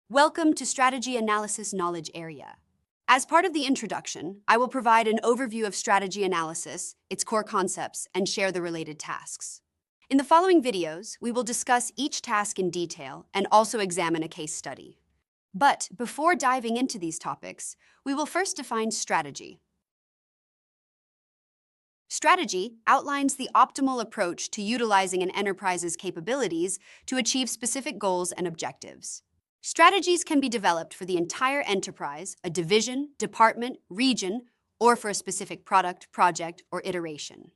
Welcome to Strategy Analysis Knowledge Area. As part of the introduction, I will provide an overview of strategy analysis, its core concepts, and share the related tasks. In the following videos, we will discuss each task in detail and also examine a case study. But before diving into these topics, we will first define strategy. Strategy outlines the optimal approach to utilizing an enterprise's capabilities to achieve specific goals and objectives. Strategies can be developed for the entire enterprise, a division, department, region, or for a specific product, project, or iteration.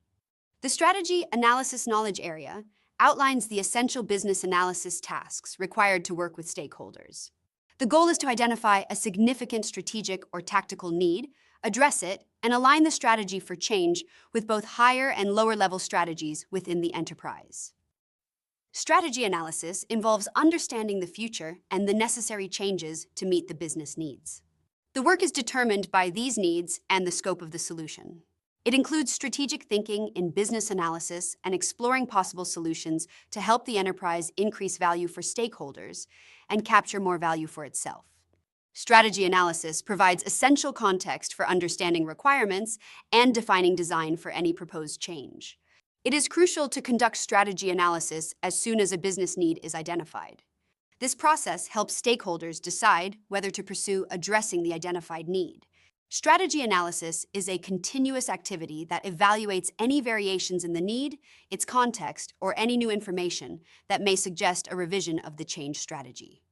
The Strategy Analysis Knowledge Area outlines the essential business analysis tasks required to work with stakeholders. The goal is to identify a significant strategic or tactical need, address it, and align the strategy for change with both higher and lower level strategies within the enterprise. Strategy analysis involves understanding the future and the necessary changes to meet the business needs. The work is determined by these needs and the scope of the solution. It includes strategic thinking in business analysis and exploring possible solutions to help the enterprise increase value for stakeholders and capture more value for itself. Strategy analysis provides essential context for understanding requirements and defining design for any proposed change. It is crucial to conduct strategy analysis as soon as a business need is identified. This process helps stakeholders decide whether to pursue addressing the identified need. Strategy analysis is a continuous activity that evaluates any variations in the need, its context, or any new information that may suggest a revision of the change strategy.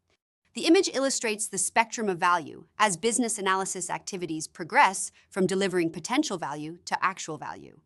The image illustrates the spectrum of value as business analysis activities progress from delivering potential value to actual value.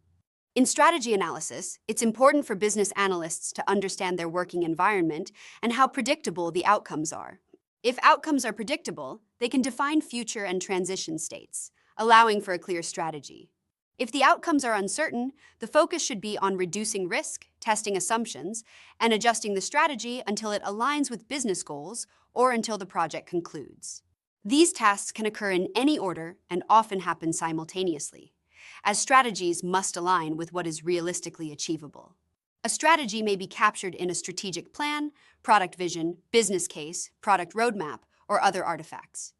In strategy analysis, it's important for business analysts to understand their working environment and how predictable the outcomes are. If outcomes are predictable, they can define future and transition states, allowing for a clear strategy. If the outcomes are uncertain, the focus should be on reducing risk, testing assumptions, and adjusting the strategy until it aligns with business goals or until the project concludes. These tasks can occur in any order and often happen simultaneously, as strategies must align with what is realistically achievable. A strategy may be captured in a strategic plan, product vision, business case, product roadmap, or other artifacts.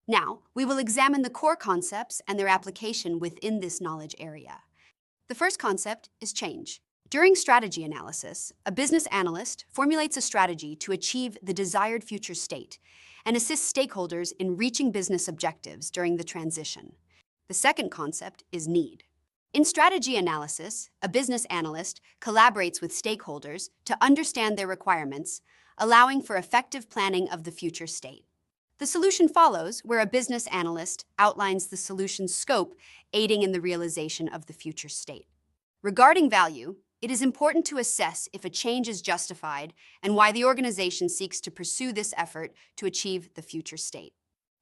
Now, we will examine the core concepts and their application within this knowledge area. The first concept is change. During strategy analysis, a business analyst formulates a strategy to achieve the desired future state and assists stakeholders in reaching business objectives during the transition. The second concept is need. In strategy analysis, a business analyst collaborates with stakeholders to understand their requirements, allowing for effective planning of the future state. The solution follows, where a business analyst outlines the solution's scope, aiding in the realization of the future state. Regarding value, it is important to assess if a change is justified and why the organization seeks to pursue this effort to achieve the future state.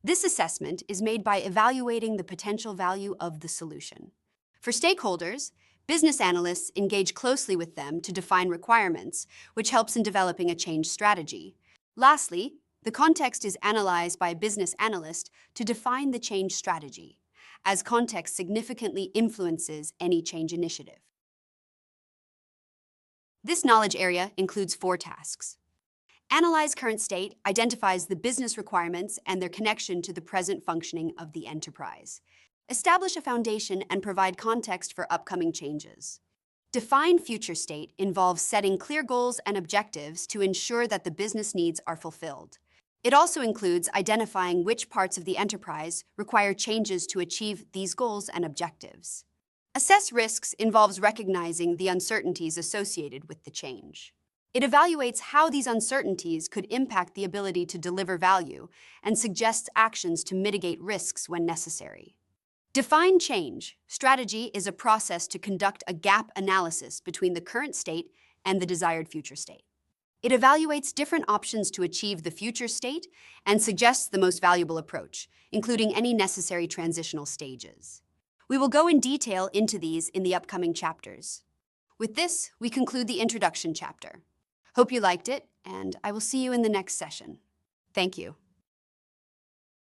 This assessment is made by evaluating the potential value of the solution. For stakeholders, business analysts engage closely with them to define requirements, which helps in developing a change strategy. Lastly, the context is analyzed by a business analyst to define the change strategy, as context significantly influences any change initiative. This knowledge area includes 4 tasks. Analyze current state identifies the business requirements and their connection to the present functioning of the enterprise. Establish a foundation and provide context for upcoming changes. Define future state involves setting clear goals and objectives to ensure that the business needs are fulfilled. It also includes identifying which parts of the enterprise require changes to achieve these goals and objectives. Assess risks involves recognizing the uncertainties associated with the change. It evaluates how these uncertainties could impact the ability to deliver value and suggests actions to mitigate risks when necessary. Define change. Strategy is a process to conduct a gap analysis between the current state and the desired future state. It evaluates different options to achieve the future state and suggests the most valuable approach, including any necessary transitional stages. We will go in detail into these in the upcoming chapters. With this, we conclude the introduction chapter. Hope you liked it, and I will see you in the next session. Thank you.